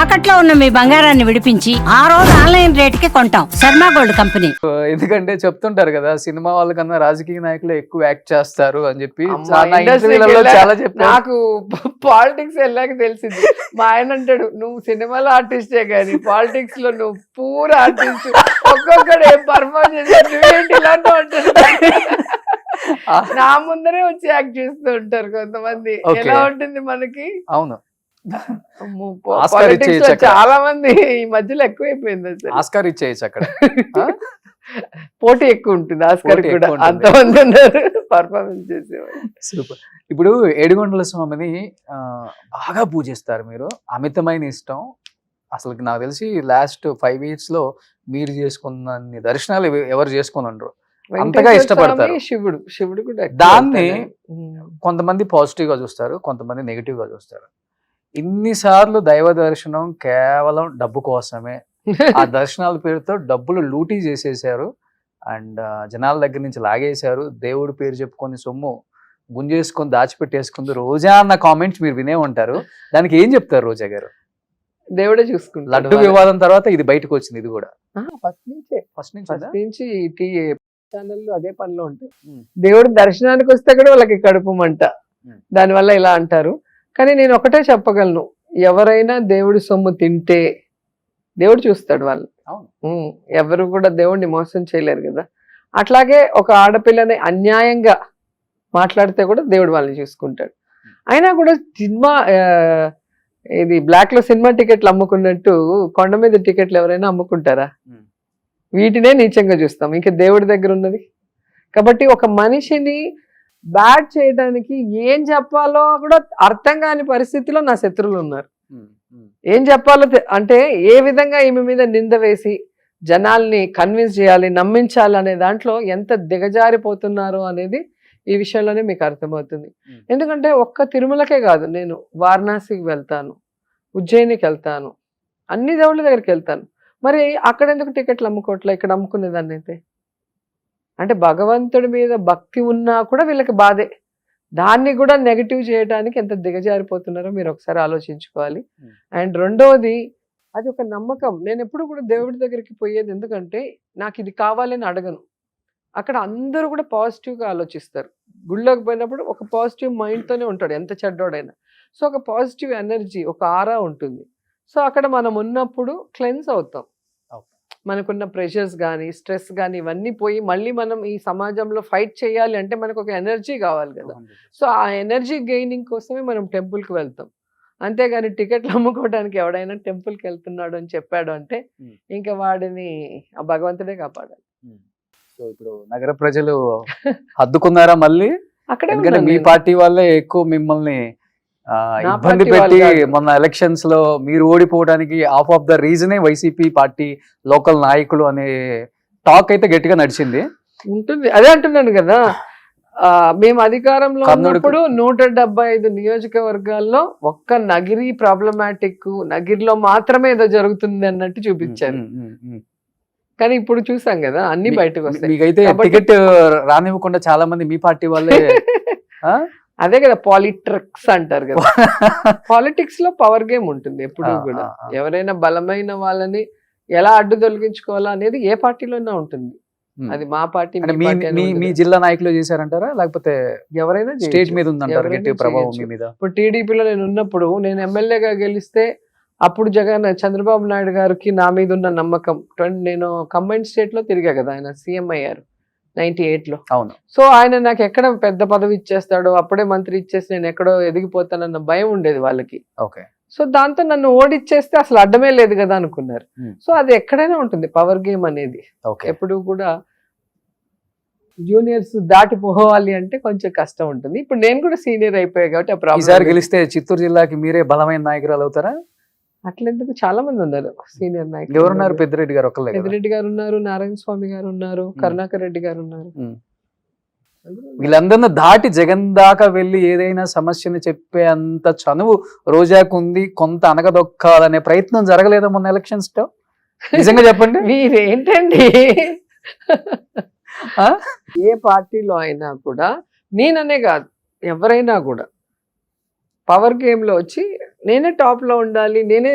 తాకట్లో ఉన్న మీ బంగారాన్ని విడిపించి ఆ రోజు ఆన్లైన్ రేటుకి కొంటాం. Sharma gold company. ఎందుకంటే చెప్తుంటారు కదా, సినిమా వాళ్ళకన్నా రాజకీయ నాయకులు ఎక్కువ యాక్ట్ చేస్తారు అని చెప్పి అమ్మా, చాలా ఇండస్ట్రీకి ఇంటర్వ్యూలలో వెళ్ళా- చాలా చెప్పారు. నాకు పాలిటిక్స్ వెళ్ళాక తెలిసింది. మా ఆయన అంటాడు, నువ్వు సినిమాలో ఆర్టిస్టే కానీ పాలిటిక్స్ లో నువ్వు పూర్ ఆర్టిస్ట్, ఒక్కొక్కడు ఏం పర్ఫార్మ్ చేశాడు నువ్వేంటి ఇలాంటి అంటాడు. నా ముందరే వచ్చి యాక్ట్ చేస్తూ ఉంటారు కొంతమంది. Okay. ఎలా ఉంటుంది మనకి? అవును, అమ్మో, ఆస్కార్ politics ఇచ్చేయచ్చు లో అక్కడ. చాలా మంది ఈ మధ్యలో ఎక్కువైపోయింది అసలు. ఆస్కార్ ఇచ్చేయచ్చు అక్కడ. పోటీ ఎక్కువ ఉంటుంది ఆస్కార్ పోటీ కూడా, ఎక్కువ ఉంటుంది. అంతమంది ఉన్నారు పర్ఫార్మెన్స్ చేసేవాళ్ళు. సూపర్. ఇప్పుడు ఏడుగొండల స్వామిని బాగా పూజిస్తారు మీరు, అమితమైన ఇష్టం. అసలు నాకు తెలిసి లాస్ట్ 5 years లో మీరు చేసుకున్న దర్శనాలు ఎవరు చేసుకుని ఉండరు, అంతగా వెంకటేశ్వర ఇష్టపడతారు. స్వామి, శివుడు కూడా ఎక్కువ దాన్ని వెళ్తాను. కొంతమంది పాజిటివ్ గా చూస్తారు, కొంతమంది నెగిటివ్ గా చూస్తారు. ఇన్నిసార్లు దైవ దర్శనం కేవలం డబ్బు కోసమే, ఆ దర్శనాల పేరుతో డబ్బులు లూటీ చేసేసారు అండ్ జనాల దగ్గర నుంచి లాగేశారు, దేవుడి పేరు చెప్పుకొని సొమ్ము గుంజేసుకొని దాచిపెట్టేసుకుంది రోజా అన్న కామెంట్స్ మీరు వినే ఉంటారు. దానికి ఏం చెప్తారు రోజా గారు? దేవుడే చూసుకుంటాడు. లడ్డు వివాదం తర్వాత ఇది బయటకు వచ్చింది, ఇది కూడా ఫస్ట్ ఫస్ట్ నుంచి నుంచి ఛానల్లో అదే పనిలో ఉంటాయి. దేవుడు దర్శనానికి వస్తే కూడా వాళ్ళకి కడుపు మంట, దానివల్ల ఇలా అంటారు. కానీ నేను ఒకటే చెప్పగలను, ఎవరైనా దేవుడి సొమ్ము తింటే దేవుడు చూస్తాడు వాళ్ళు. అవును. ఎవరు కూడా దేవుడిని మోసం చేయలేరు కదా. అట్లాగే ఒక ఆడపిల్లని అన్యాయంగా మాట్లాడితే కూడా దేవుడు వాళ్ళని చూసుకుంటాడు. అయినా కూడా సినిమా ఇది బ్లాక్ లో సినిమా టికెట్లు అమ్ముకున్నట్టు కొండ మీద టికెట్లు ఎవరైనా అమ్ముకుంటారా? వీటినే నీచంగా చూస్తాం, ఇంకా దేవుడి దగ్గర ఉన్నది. కాబట్టి ఒక మనిషిని బ్యాడ్ చేయడానికి ఏం చెప్పాలో కూడా అర్థం కాని పరిస్థితిలో నా శత్రువులు ఉన్నారు. ఏం చెప్పాలో అంటే ఏ విధంగా ఈమె మీద నింద వేసి జనాల్ని కన్విన్స్ చేయాలి, నమ్మించాలి అనే దాంట్లో ఎంత దిగజారిపోతున్నారో అనేది ఈ విషయంలోనే మీకు అర్థమవుతుంది. ఎందుకంటే ఒక్క తిరుమలకే కాదు, నేను వారణాసికి వెళ్తాను, ఉజ్జయినికి వెళ్తాను, అన్ని దేవుళ్ళ దగ్గరికి వెళ్తాను. మరి అక్కడ ఎందుకు టికెట్లు అమ్ముకోవట్లే, ఇక్కడ అమ్ముకునేదాన్ని అయితే? అంటే భగవంతుడి మీద భక్తి ఉన్నా కూడా వీళ్ళకి బాధే. దాన్ని కూడా నెగిటివ్ చేయడానికి ఎంత దిగజారిపోతున్నారో మీరు ఒకసారి ఆలోచించుకోవాలి. అండ్ రెండవది, అది ఒక నమ్మకం. నేను ఎప్పుడు కూడా దేవుడి దగ్గరికి పోయేది ఎందుకంటే నాకు ఇది కావాలని అడగను. అక్కడ అందరూ కూడా పాజిటివ్గా ఆలోచిస్తారు. గుళ్ళోకి పోయినప్పుడు ఒక పాజిటివ్ మైండ్తోనే ఉంటాడు ఎంత చెడ్డోడైనా. సో ఒక పాజిటివ్ ఎనర్జీ, ఒక ఆరా ఉంటుంది. సో అక్కడ మనం ఉన్నప్పుడు క్లెన్స్ అవుతాం. మనకున్న ప్రెషర్స్ కానీ స్ట్రెస్ కానీ ఇవన్నీ పోయి మళ్ళీ మనం ఈ సమాజంలో ఫైట్ చేయాలి అంటే మనకు ఒక ఎనర్జీ కావాలి కదా. సో ఆ ఎనర్జీ గెయినింగ్ కోసమే మనం టెంపుల్కి వెళ్తాం. అంతేగాని టికెట్లు అమ్ముకోవడానికి ఎవడైనా టెంపుల్కి వెళ్తున్నాడు అని చెప్పాడు అంటే ఇంకా వాడిని ఆ భగవంతుడే కాపాడాలి. సో ఇప్పుడు నగర ప్రజలు హద్దుకున్నారా మళ్ళీ? అక్కడే ఎందుకంటే ఉన్నాను మీ నేను. పార్టీ వాళ్ళే ఎక్కువ మిమ్మల్ని ఇబ్బంది పార్టీ పెట్టి వాళ్ళు కాదు. మొన్న ఎలక్షన్స్ లో మీరు ఓడిపోవడానికి హాఫ్ ఆఫ్ ద రీజనే వైసీపీ పార్టీ లోకల్ నాయకులు అనే టాక్ అయితే గట్టిగా నడిచింది. ఉంటుంది, అదే అంటున్నాను కదా. మేము అధికారంలో కర్ణుడికి- ఉన్నప్పుడు 175 నియోజకవర్గాల్లో ఒక్క నగిరి ప్రాబ్లమాటిక్, నగిరిలో మాత్రమే ఏదో జరుగుతుంది అన్నట్టు చూపించారు. కానీ ఇప్పుడు చూసాం కదా అన్ని బయటకు వస్తాయి. మీకైతే కాబట్టి- టికెట్ రానివ్వకుండా చాలా మంది మీ పార్టీ వాళ్ళే ఆ? అదే కదా పాలిట్రిక్స్ అంటారు కదా. పాలిటిక్స్ లో పవర్ గేమ్ ఉంటుంది ఎప్పుడు కూడా. ఎవరైనా బలమైన వాళ్ళని ఎలా అడ్డు తొలగించుకోవాలా అనేది ఏ పార్టీలోనే ఉంటుంది. అది మా పార్టీ అంటే మీ పార్టీ అని మీ ఉండదు. జిల్లా నాయకులు చేశారంటారా, లేకపోతే ఎవరైనా స్టేట్ చేయొచ్చు. మీద ఉందంటారా ఎవరైనా గట్టి ప్రభావం మీ చేయొచ్చు. మీద? ఇప్పుడు టీడీపీలో నేను ఉన్నప్పుడు, నేను ఎమ్మెల్యేగా గెలిస్తే అప్పుడు చంద్రబాబు నాయుడు గారికి నా మీద ఉన్న నమ్మకం, నేను కంబైన్డ్ స్టేట్ లో తిరిగా కదా, ఆయన సీఎం అయ్యారు 98 లో. అవును. సో ఆయన నాకు ఎక్కడ పెద్ద పదవి ఇచ్చేస్తాడో, అప్పుడే మంత్రి ఇచ్చేసి నేను ఎక్కడో ఎదిగిపోతానన్న భయం ఉండేది వాళ్ళకి. ఓకే. సో దాంతో నన్ను ఓడిచ్చేస్తే అసలు అడ్డమే లేదు కదా అనుకున్నారు. సో అది ఎక్కడైనా ఉంటుంది పవర్ గేమ్ అనేది. ఓకే. ఎప్పుడు కూడా జూనియర్స్ దాటిపోవాలి అంటే కొంచెం కష్టం ఉంటుంది. ఇప్పుడు నేను కూడా సీనియర్ అయిపోయా కాబట్టి ఆ ఈసారి ప్రాబ్లం గెలిస్తే చిత్తూరు జిల్లాకి మీరే బలమైన నాయకురాలు అవుతారా? అట్లెందుకు, చాలా మంది ఉన్నారు సీనియర్ నాయకులు. ఎవరున్నారు? పెద్దిరెడ్డి గారు ఒక్కలే కదా? పెద్దిరెడ్డి గారు ఉన్నారు, నారాయణ స్వామి గారు ఉన్నారు, కరుణాకర్ రెడ్డి గారు ఉన్నారు. వీళ్ళందరినీ దాటి జగన్ దాకా వెళ్ళి ఏదైనా సమస్యని చెప్పే అంత చనువు రోజాకు ఉంది. కొంత అనగదొక్కాలనే ప్రయత్నం జరగలేదా మొన్న ఎలక్షన్స్ లో? నిజంగా చెప్పండి. మీరేంటండి, ఏ పార్టీలో అయినా కూడా, నేననే కాదు ఎవరైనా కూడా పవర్ గేమ్ లో వచ్చి నేనే టాప్ లో ఉండాలి, నేనే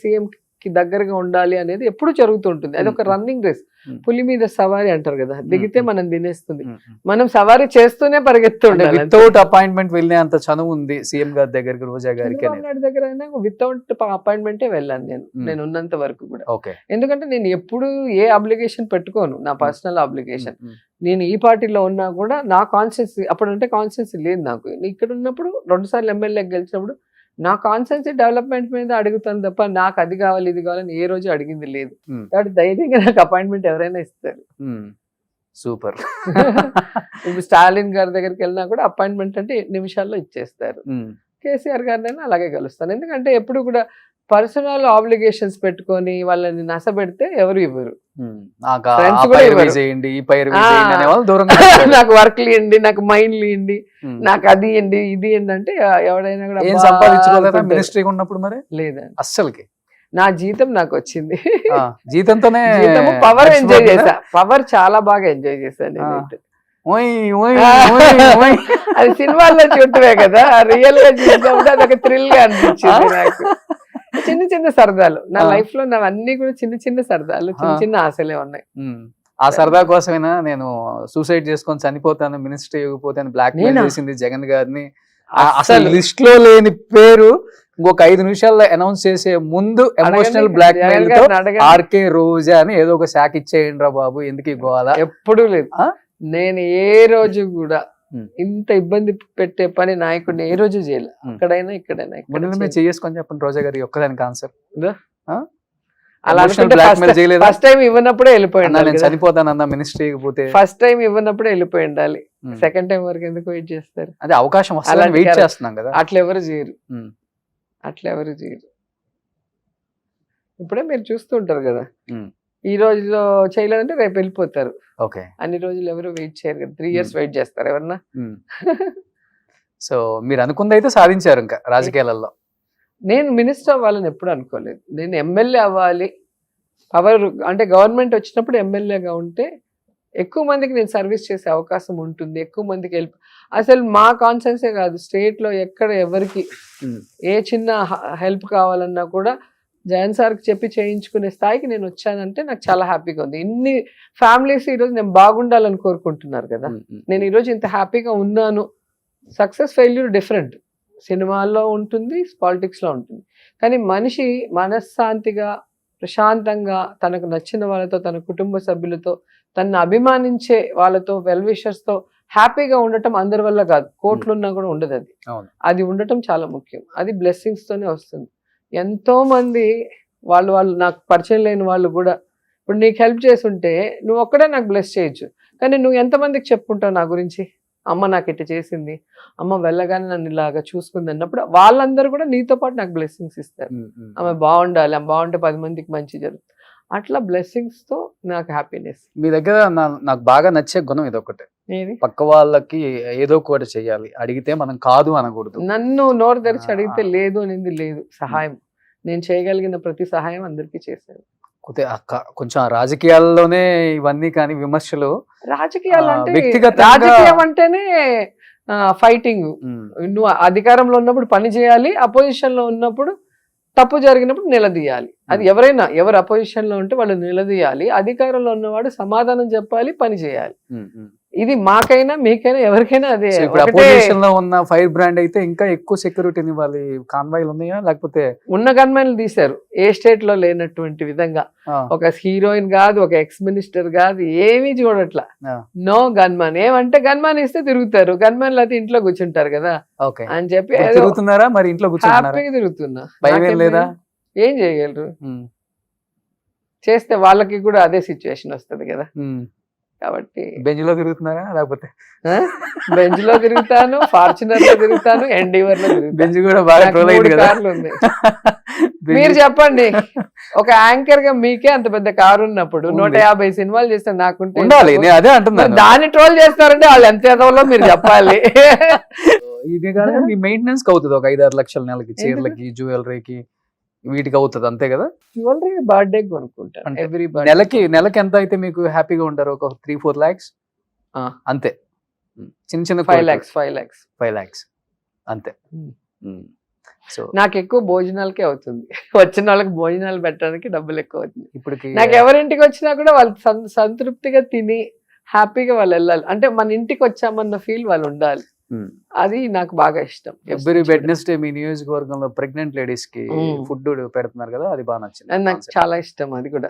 సీఎం కి దగ్గరగా ఉండాలి అనేది ఎప్పుడు జరుగుతుంటుంది. అది ఒక రన్నింగ్ రేస్. పులి మీద సవారీ అంటారు కదా, దిగితే మనం తినేస్తుంది, మనం సవారీ చేస్తూనే పరిగెత్తుండాలి. వితౌట్ అపాయింట్మెంట్ వెళ్ళే అంత చనువు ఉంది సీఎం గారి దగ్గరికి, రోజా గారికి. చంద్రబాబు నాయుడు దగ్గర అయినా వితౌట్ అపాయింట్మెంటే వెళ్ళాను నేను ఉన్నంత వరకు కూడా. ఓకే. ఎందుకంటే నేను ఎప్పుడు ఏ అబ్లిగేషన్ పెట్టుకోను, నా పర్సనల్ అబ్లిగేషన్. నేను ఈ పార్టీలో ఉన్నా కూడా నా కాన్స్టిట్యూన్సీ, అప్పుడంటే కాన్స్టిట్యూన్సీ లేదు నాకు. ఇక్కడ ఉన్నప్పుడు 2 సార్లు ఎమ్మెల్యే గెలిచినప్పుడు నా కాన్స్టిట్యూన్సీ డెవలప్మెంట్ మీద అడుగుతాను తప్ప నాకు అది కావాలి ఇది కావాలని ఏ రోజు అడిగింది లేదు. కాబట్టి ధైర్యంగా నాకు అపాయింట్మెంట్ ఎవరైనా ఇస్తారు. సూపర్. ఇప్పుడు స్టాలిన్ గారి దగ్గరికి వెళ్ళినా కూడా అపాయింట్మెంట్ అంటే నిమిషాల్లో ఇచ్చేస్తారు. కేసీఆర్ గారినైనా అలాగే కలుస్తాను. ఎందుకంటే ఎప్పుడు కూడా పర్సనల్ ఆబ్లిగేషన్స్ పెట్టుకొని వాళ్ళని నసబెడితే ఎవరు ఇవ్వరు. ఫ్రెండ్స్ కూడా నాకు వర్క్లు ఇవ్వండి, నాకు మైండ్లు ఇవ్వండి, నాకు అది ఇవ్వండి ఇది ఇవ్వండి అంటే ఎవడైనా కూడా సంపాదించుకోలేదా మినిస్ట్రీ ఉన్నప్పుడు? మరి లేదండి అస్సలకి. నా జీతం నాకు వచ్చింది, జీతంతోనే పవర్ ఎంజాయ్ చేశా. పవర్ చాలా బాగా ఎంజాయ్ చేశాను నేనైతే. అది సినిమాల్లో చూడటమే కదా, రియల్ గా చూసినప్పుడు అదొక థ్రిల్ గా అనిపించింది నాకు. చిన్న చిన్న సరదాలు నా లైఫ్ లో, నా అన్ని కూడా చిన్న చిన్న సరదాలు, చిన్న చిన్న ఆశలే ఉన్నాయి. ఆ సరదా కోసమైనా నేను సూసైడ్ చేసుకొని చనిపోతాను, మినిస్ట్రీ ఇవ్వకపోతే బ్లాక్ మెయిల్ చేసింది జగన్ గారిని. అసలు లిస్ట్ లో లేని పేరు ఇంకొక 5 నిమిషాల్లో అనౌన్స్ చేసే ముందు ఎమోషనల్ బ్లాక్ మెయిల్ తో ఆర్కే రోజా అని ఏదో ఒక శాఖ ఇచ్చేయండి రా బాబు, ఎందుకు ఇవ్వాలా? ఎప్పుడూ లేదు. నేను ఏ రోజు కూడా ఇంత ఇబ్బంది పెట్టే పని నాయకుడిని ఏ రోజు చేయాలి, అక్కడైనా ఇక్కడైనా. చేసుకొని చెప్పండి రోజా గారి ఒక్కదానికి ఆన్సర్. అలా ఫస్ట్ టైం ఇవ్వనప్పుడే వెళ్ళిపోయింది. చనిపోతానన్నా మినిస్ట్రీ పోతే ఫస్ట్ టైం ఇవ్వనప్పుడే వెళ్ళిపోయి ఉండాలి. సెకండ్ టైం వరకు ఎందుకు వెయిట్ చేస్తారు? అదే అవకాశం వస్తుంది వెయిట్ చేస్తున్నాం కదా. అట్లా ఎవరు చేయరు, అట్లా ఎవరు చేయరు. ఇప్పుడే మీరు చూస్తుంటారు కదా, ఈ రోజులో చేయలేదంటే రేపు వెళ్ళిపోతారు. ఓకే. అన్ని రోజులు ఎవరు వెయిట్ చేయరు కదా, 3 years వెయిట్ చేస్తారు ఎవరన్నా. సో మీరు అనుకుంది అయితే సాధించారు ఇంకా రాజకీయాలలో. నేను మినిస్టర్ అవ్వాలని ఎప్పుడు అనుకోలేదు. నేను ఎమ్మెల్యే అవ్వాలి, పవర్ అంటే గవర్నమెంట్ వచ్చినప్పుడు ఎమ్మెల్యేగా ఉంటే ఎక్కువ మందికి నేను సర్వీస్ చేసే అవకాశం ఉంటుంది, ఎక్కువ మందికి హెల్ప్. అసలు మా కాన్సెన్సే కాదు, స్టేట్ లో ఎక్కడ ఎవరికి ఏ చిన్న హెల్ప్ కావాలన్నా కూడా జగన్ సార్కి చెప్పి చేయించుకునే స్థాయికి నేను వచ్చానంటే నాకు చాలా హ్యాపీగా ఉంది. ఇన్ని ఫ్యామిలీస్ ఈరోజు నేను బాగుండాలని కోరుకుంటున్నారు కదా, నేను ఈరోజు ఇంత హ్యాపీగా ఉన్నాను. సక్సెస్ ఫెయిల్యూర్ డిఫరెంట్, సినిమాల్లో ఉంటుంది, పాలిటిక్స్లో ఉంటుంది. కానీ మనిషి మనశ్శాంతిగా ప్రశాంతంగా తనకు నచ్చిన వాళ్ళతో, తన కుటుంబ సభ్యులతో, తనను అభిమానించే వాళ్ళతో, వెల్ విషర్స్తో హ్యాపీగా ఉండటం అందరి వల్ల కాదు, కోట్లున్నా కూడా ఉండదు. అది ఉండటం చాలా ముఖ్యం. అది బ్లెస్సింగ్స్తోనే వస్తుంది. ఎంతో మంది వాళ్ళు నాకు పరిచయం లేని వాళ్ళు కూడా ఇప్పుడు నీకు హెల్ప్ చేసి ఉంటే నువ్వు ఒక్కడే నాకు బ్లెస్ చేయొచ్చు, కానీ నువ్వు ఎంతమందికి చెప్పుకుంటావు నా గురించి, అమ్మ నాకు ఇట్లా చేసింది, అమ్మ వెళ్ళగానే నన్ను ఇలాగా చూసుకుంది అన్నప్పుడు వాళ్ళందరూ కూడా నీతో పాటు నాకు బ్లెస్సింగ్స్ ఇస్తారు. ఆమె బాగుండాలి, ఆమె బాగుంటే 10 మందికి మంచి జరుగుతుంది. అట్లా బ్లెస్సింగ్స్ తో నాకు హ్యాపీనెస్. మీ దగ్గర నాకు బాగా నచ్చే గుణం ఇదొకటే, పక్క వాళ్ళకి ఏదో ఒకటి చెయ్యాలి, అడిగితే మనం కాదు అనకూడదు. నన్ను నోరు తెరిచి అడిగితే లేదు అనేది లేదు. సహాయం, నేను చేయగలిగిన ప్రతి సహాయం అందరికీ చేశాను. కొంచెం రాజకీయాల్లోనే ఇవన్నీ కానీ విమర్శలు, రాజకీయాలు అంటే రాజకీయం అంటేనే ఫైటింగ్. నువ్వు అధికారంలో ఉన్నప్పుడు పని చేయాలి, అపోజిషన్ లో ఉన్నప్పుడు తప్పు జరిగినప్పుడు నిలదీయాలి. అది ఎవరైనా, ఎవరు అపోజిషన్ లో ఉంటే వాళ్ళు నిలదీయాలి, అధికారంలో ఉన్నవాడు సమాధానం చెప్పాలి, పని చేయాలి. ఇది మాకైనా మీకైనా ఎవరికైనా అదే. అపోజిషన్ లో ఉన్న ఫైర్ బ్రాండ్ అయితే ఇంకా ఎక్కువ సెక్యూరిటీని ఇవ్వాలి. కాన్వాయ్లు ఉన్నాయా? లేకపోతే ఉన్న గన్మెన్లు తీశారు, ఏ స్టేట్ లో లేనటువంటి విధంగా. ఒక హీరోయిన్ కాదు, ఒక ఎక్స్ మినిస్టర్ కాదు, ఏమీ చూడట్లా. నో గన్మాన్. ఏమంటే గన్మాన్ ఇస్తే తిరుగుతారు, గన్మాన్ అయితే ఇంట్లో కూర్చుంటారు కదా అని చెప్పి తిరుగుతున్నారా? మరి ఇంట్లో హ్యాపీగా తిరుగుతున్నా. లేదా ఏం చేయగలరు? చేస్తే వాళ్ళకి కూడా అదే సిచ్యువేషన్ వస్తుంది కదా. కాబట్టి బెంచ్ లో తిరుగుతున్నారా? లేకపోతే బెంచ్ లో తిరుగుతాను, ఫార్చునర్ లో తిరుగుతాను, ఎండీవర్ లో తిరుగుతాను. బెంచ్ కూడా బాగా ట్రోల్ అయింది కదా. మీరు చెప్పండి, ఒక యాంకర్ గా మీకే అంత పెద్ద కారు ఉన్నప్పుడు 150 సినిమాలు చేస్తే నాకుంటే ఉండాలి. నేను అదే అంటున్నాను, దాన్ని ట్రోల్ చేస్తారంటే వాళ్ళు ఎంత ఎదవలో మీరు చెప్పాలి. ఇది కానీ మీ మెయింటెనెన్స్ అవుతుంది ఒక 5-6 లక్షల నెలకి, చీరలకి, జ్యువెలరీకి, వీటికి అవుతుంది అంతే కదా. జ్యువెలరీ బర్త్డే కొనుక్కుంటాను ఎవ్రీ నెలకి ఎంత అయితే మీకు హ్యాపీగా ఉంటారు? ఒక 3-4 lakhs అంతే. చిన్న 5 lakhs అంతే. సో నాకు ఎక్కువ భోజనాలకే అవుతుంది. వచ్చిన వాళ్ళకి భోజనాలు పెట్టడానికి డబ్బులు ఎక్కువ అవుతుంది. ఇప్పటికి నాకు ఎవరింటికి వచ్చినా కూడా వాళ్ళు సంతృప్తిగా తిని హ్యాపీగా వాళ్ళు వెళ్ళాలి. అంటే మన ఇంటికి వచ్చామన్న ఫీల్ వాళ్ళు ఉండాలి. అది నాకు బాగా ఇష్టం. ఎవ్రీ వెడ్నెస్డే మీ నియోజకవర్గంలో ప్రెగ్నెంట్ లేడీస్ కి Mm. ఫుడ్ పెడుతున్నారు కదా, అది బాగా నచ్చింది. అది నాకు చాలా ఇష్టం అది కూడా.